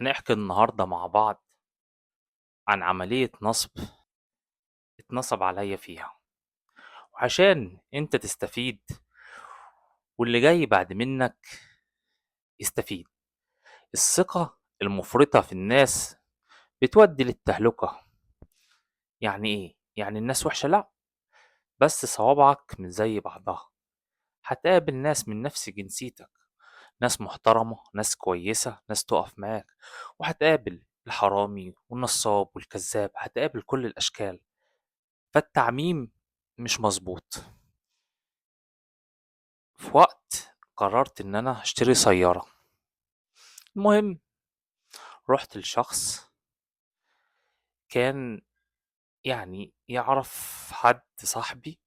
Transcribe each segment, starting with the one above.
هنحكي النهاردة مع بعض عن عملية نصب اتنصب عليا فيها، وعشان انت تستفيد واللي جاي بعد منك يستفيد. الثقة المفرطة في الناس بتودي للتهلكة. يعني ايه؟ يعني الناس وحشة؟ لا، بس صوابعك مش زي بعضها. هتقابل ناس من نفس جنسيتك، ناس محترمة، ناس كويسة، ناس تقف معاك، وهتقابل الحرامي والنصاب والكذاب، هتقابل كل الأشكال. فالتعميم مش مظبوط. في وقت قررت إن أنا أشتري سيارة. المهم رحت لشخص كان يعني يعرف حد صاحبي،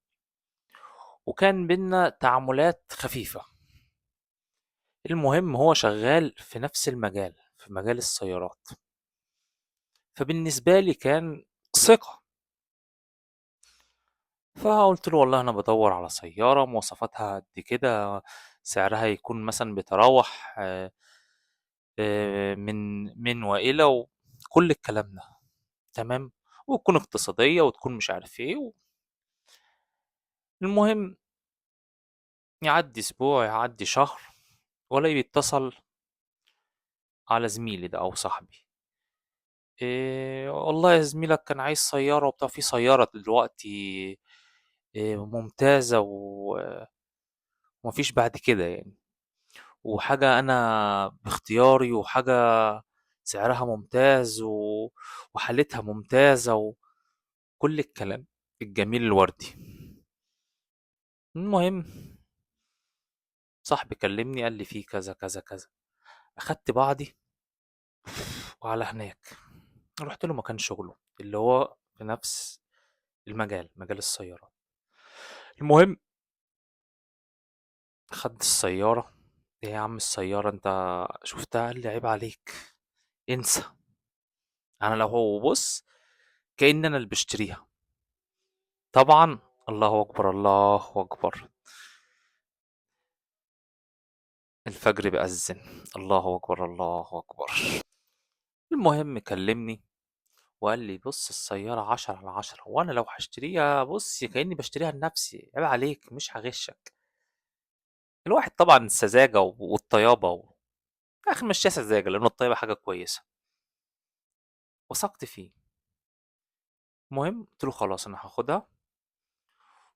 وكان بينا تعاملات خفيفة. المهم هو شغال في نفس المجال، في مجال السيارات، فبالنسبة لي كان ثقة. فقلت له والله أنا بدور على سيارة مواصفاتها قد كده، سعرها يكون مثلا بيتراوح من وإلى، وكل الكلام ده تمام، وتكون اقتصادية وتكون مش عارف ايه المهم يعدي اسبوع، يعدي شهر، ولا بيتصل على زميلي ده او صاحبي. إيه والله يا زميلك كان عايز سيارة وبتاع، في سيارة دلوقتي إيه ممتازة ومفيش بعد كده يعني، وحاجة انا باختياري، وحاجة سعرها ممتاز وحالتها ممتازة وكل الكلام الجميل الوردي. المهم صاحبي كلمني قال لي فيه كذا كذا كذا. اخدت بعضي وعلى هناك، رحت له مكان شغله اللي هو في نفس المجال، مجال السيارات. المهم خد السيارة. ايه يا عم السيارة انت شفتها؟ قال لي عيب عليك، انسى. انا لو هو بص كأن انا اللي بشتريها. طبعا الله اكبر الله اكبر، الفجر بأذن، الله اكبر الله اكبر. المهم كلمني وقال لي بص السيارة 10/10، وأنا لو هشتريها بص كأني بشتريها لنفسي، عيب عليك مش هغشك. الواحد طبعا السذاجة والطيابة في الآخر مشيها سذاجة لأن الطيبة حاجة كويسة، وثقت فيه. المهم قلت له خلاص أنا هاخدها.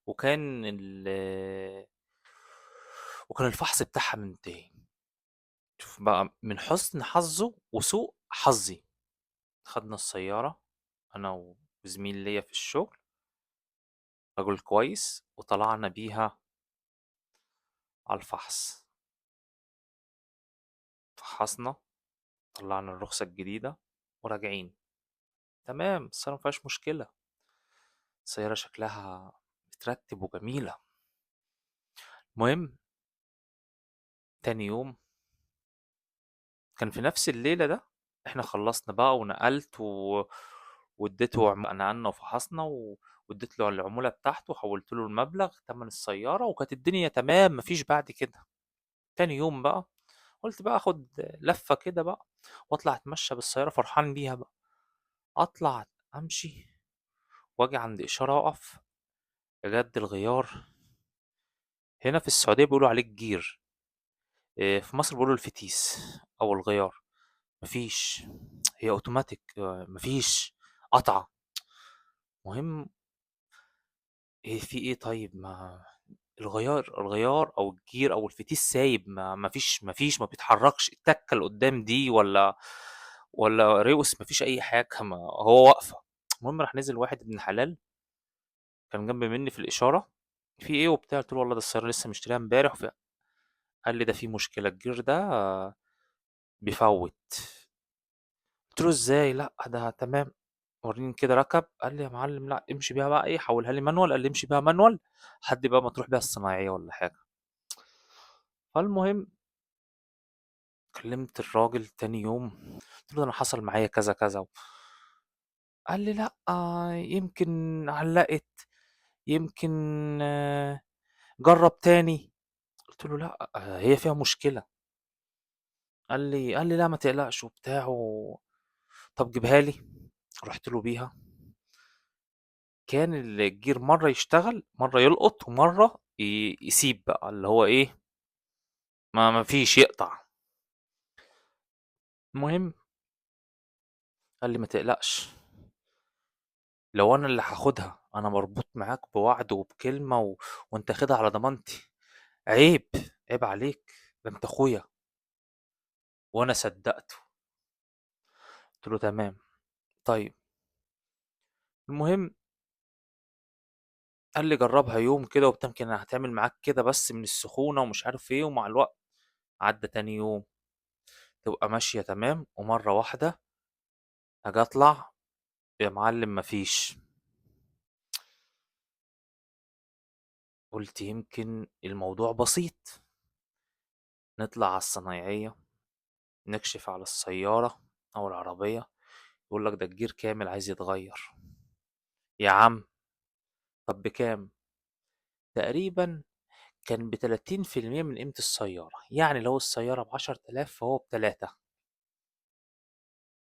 وكان وكان الفحص بتاعها منتهي. شوف بقى من حسن حظه وسوء حظي، خدنا السيارة أنا وزميل ليا في الشغل، رجل كويس، وطلعنا بيها على الفحص. فحصنا، طلعنا الرخصة الجديدة وراجعين. تمام، السيارة مفيهاش مشكلة، السيارة شكلها مترتب وجميلة. المهم تاني يوم كان في نفس الليلة ده احنا خلصنا بقى ونقلت واديته نقلنا وفحصنا واديت له العمولة بتاعته، وحولت له المبلغ تمن السيارة، وكانت الدنيا تمام مفيش بعد كده. تاني يوم بقى قلت بقى اخد لفة كده بقى واطلع اتمشى بالسيارة فرحان بيها بقى. اطلع امشي واجي عند اشارة اقف، بجد الغيار هنا في السعودية بيقولوا عليه الجير، في مصر بيقولوا الفتيس او الغيار. مفيش، هي اوتوماتيك، مفيش قطعة. مهم ايه في ايه؟ طيب ما الغيار او الجير او الفتيس سايب، ما فيش ما بيتحركش، التكه اللي قدام دي ولا ريوس، ما فيش اي حاجه، ما هو واقفه. المهم راح نزل واحد ابن حلال كان جنب مني في الاشاره، في ايه وبتاع، قلت له والله ده السياره لسه مشتريها امبارح قال لي ده في مشكله، الجير ده بيفوت. قلت له ازاي؟ لا ده تمام، وريني كده. ركب قال لي يا معلم لا امشي بيها بقى ايه، حولها لي مانوال، قال لي امشي بيها مانوال حد بقى ما تروح بيها الصناعيه ولا حاجه. فالمهم كلمت الراجل تاني يوم، قلت له ده انا حصل معايا كذا كذا. قال لي لا يمكن علقت، يمكن جرب تاني. قلت له لا هي فيها مشكله. قال لي لا ما تقلقش وبتاع طب جيبها لي. رحت له بيها. كان الجير مرة يشتغل مرة يلقط ومرة يسيب بقى اللي هو ايه، ما فيش يقطع. المهم قال لي ما تقلقش، لو انا اللي هاخدها انا مربوط معاك بوعد وبكلمة وانت خدها على ضمانتي. عيب، عيب عليك، ده انت اخويا. وانا صدقته. قلت له تمام. طيب. المهم قال لي جربها يوم كده وبتاع، يمكن هتعمل معاك كده بس من السخونة ومش عارف ايه، ومع الوقت عدى تاني يوم تبقى ماشية تمام، ومرة واحدة اجي اطلع يا معلم مفيش. قلت يمكن الموضوع بسيط. نطلع على الصنايعية، نكشف على السيارة أو العربية، يقول لك ده الجير كامل عايز يتغير. يا عم، طب بكام؟ تقريبا كان ب30% من قيمة السيارة، يعني لو السيارة ب10 آلاف فهو ب3.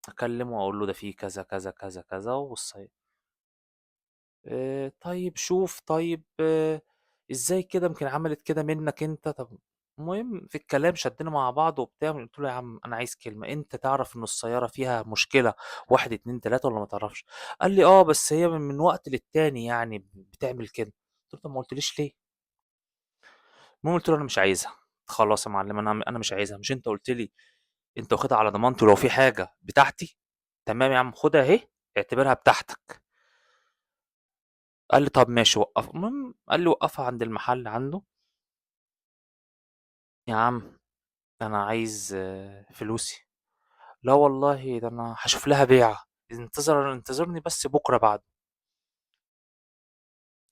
أكلمه وأقول له ده فيه كذا كذا كذا كذا والسيارة. طيب شوف، طيب ازاي كده يمكن عملت كده منك انت. طب المهم في الكلام شدنا مع بعض وبتاع، قلت له يا عم انا عايز كلمة، انت تعرف ان السيارة فيها مشكلة واحد اتنين تلاتة ولا ما تعرفش؟ قال لي اه بس هي من وقت للتاني يعني بتعمل كده. قلت له طب ما قلتليش ليه؟ المهم قلت له انا مش عايزها. خلاص يا معلم، انا مش عايزها، مش انت قلت لي انت واخدها على ضمانتي ولو في حاجة بتاعتي؟ تمام يا عم خدها اهي، اعتبرها بتاعتك. قال لي طب ماشي وقف. المهم قال لي وقفها عند المحل عنده. يا عم انا عايز فلوسي. لا والله ده انا هشوف لها بيعة، انتظرني بس بكرة بعد.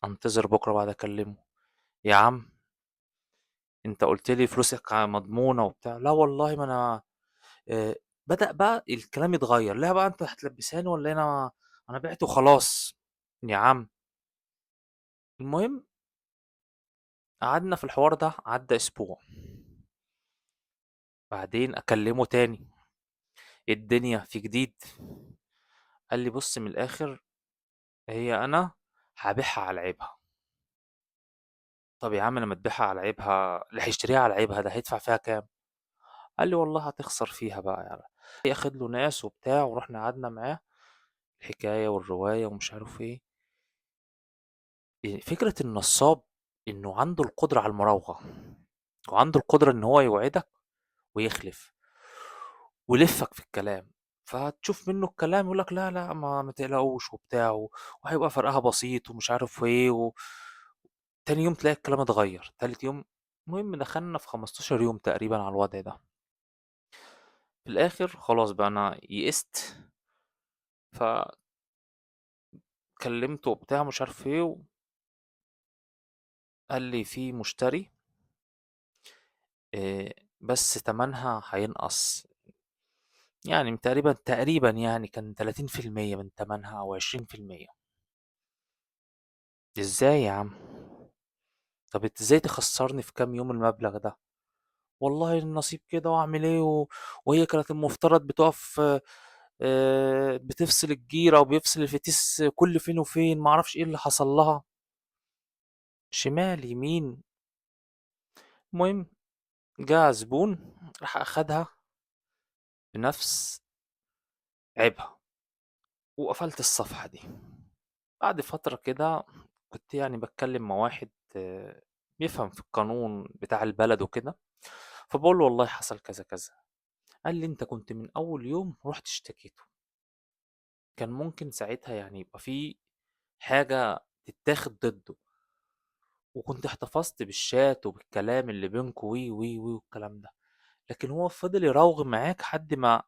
انتظر بكرة بعد اكلمه. يا عم انت قلت لي فلوسك مضمونة وبتاع. لا والله ما انا آه، بدأ بقى الكلام يتغير. لا بقى انت هتلبساني ولا انا بعت وخلاص. يا عم المهم قعدنا في الحوار ده عدى اسبوع. بعدين اكلمه تاني، الدنيا في جديد. قال لي بص من الاخر، هي انا هبيعها على عيبها. طب يا عم لما تبيعها على عيبها اللي هيشتريها على عيبها ده هيدفع فيها كام؟ قال لي والله هتخسر فيها بقى يعني. ياخد له ناس وبتاع ورحنا قعدنا معاه، الحكاية والرواية ومش عارف ايه. فكرة النصاب انه عنده القدرة على المراوغة، وعنده القدرة ان هو يوعدك ويخلف ويلفك في الكلام. فتشوف منه الكلام يقول لك لا لا ما تقلقوش وبتاع وهيبقى فرقها بسيط ومش عارف ايه تاني يوم تلاقي الكلام اتغير، تالت يوم. المهم دخلنا في 15 يوم تقريبا على الوضع ده. في الاخر خلاص بقى انا يئست. فكلمته وبتاع مش عارف ايه. قال لي في مشتري بس تمنها هينقص، يعني تقريبا يعني كان 30% من تمنها او 20%. ازاي يا عم؟ طب انت ازاي تخسرني في كام يوم المبلغ ده؟ والله النصيب كده واعمل ايه وهي كانت المفترض بتقف بتفصل الجيرة وبيفصل الفتيس كل فين وفين، معرفش ايه اللي حصل لها. شمال يمين. المهم جه زبون راح اخدها بنفس عيبها، وقفلت الصفحة دي. بعد فترة كده كنت يعني بتكلم مع واحد بيفهم في القانون بتاع البلد وكده، فبقول له والله حصل كذا كذا. قال لي انت كنت من اول يوم رحت اشتكيته، كان ممكن ساعتها يعني يبقى في حاجة تتاخد ضده، وكنت احتفظت بالشات وبالكلام اللي بينكوا وي وي وي والكلام ده. لكن هو فضل يراوغ معاك لحد ما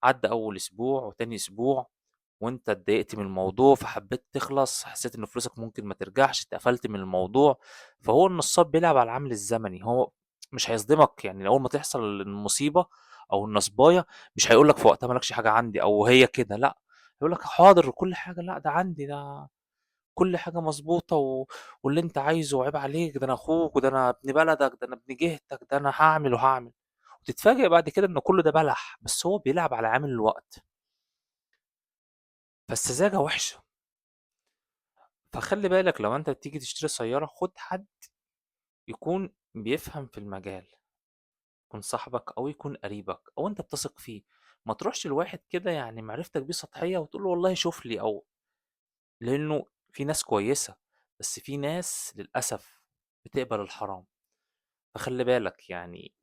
عدى اول اسبوع وتاني اسبوع، وانت اتضايقت من الموضوع فحبيت تخلص، حسيت ان فلوسك ممكن ما ترجعش، اتقفلت من الموضوع. فهو النصاب بيلعب على العامل الزمني، هو مش هيصدمك يعني اول ما تحصل المصيبة او النصباية. مش هيقولك في وقتها مالكش حاجة عندي او هي كده، لا، يقولك حاضر كل حاجة، لا ده عندي، ده كل حاجة مظبوطة واللي انت عايزه، وعيب عليك، ده انا اخوك وده انا ابن بلدك ده انا ابن جهتك ده انا هعمل وهعمل. وبتتفاجئ بعد كده إن كل ده بلح، بس هو بيلعب على عامل الوقت، فالسذاجة وحشة. فخلي بالك لو أنت تيجي تشتري سيارة خد حد يكون بيفهم في المجال، يكون صاحبك أو يكون قريبك أو أنت بتثق فيه. ما تروحش لواحد كده يعني معرفتك بيه سطحية وتقول له والله شوف لي، أو لأنه في ناس كويسة بس في ناس للأسف بتقبل الحرام. فخلي بالك يعني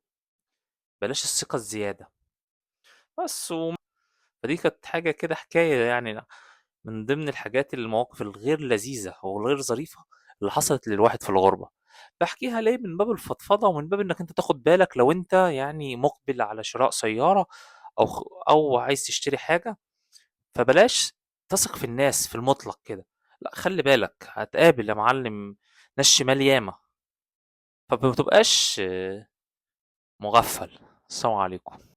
بلاش الثقة الزيادة بس. فدي كانت حاجة كده حكاية يعني من ضمن الحاجات المواقف الغير لذيذة أو الغير ظريفة اللي حصلت للواحد في الغربة. باحكيها ليه؟ من باب الفضفضة ومن باب إنك أنت تاخد بالك لو أنت يعني مقبل على شراء سيارة أو عايز تشتري حاجة. فبلاش تثق في الناس في المطلق كده، لأ خلي بالك هتقابل يا معلم ناس شمال ياما، فما تبقاش مغفل. السلام عليكم.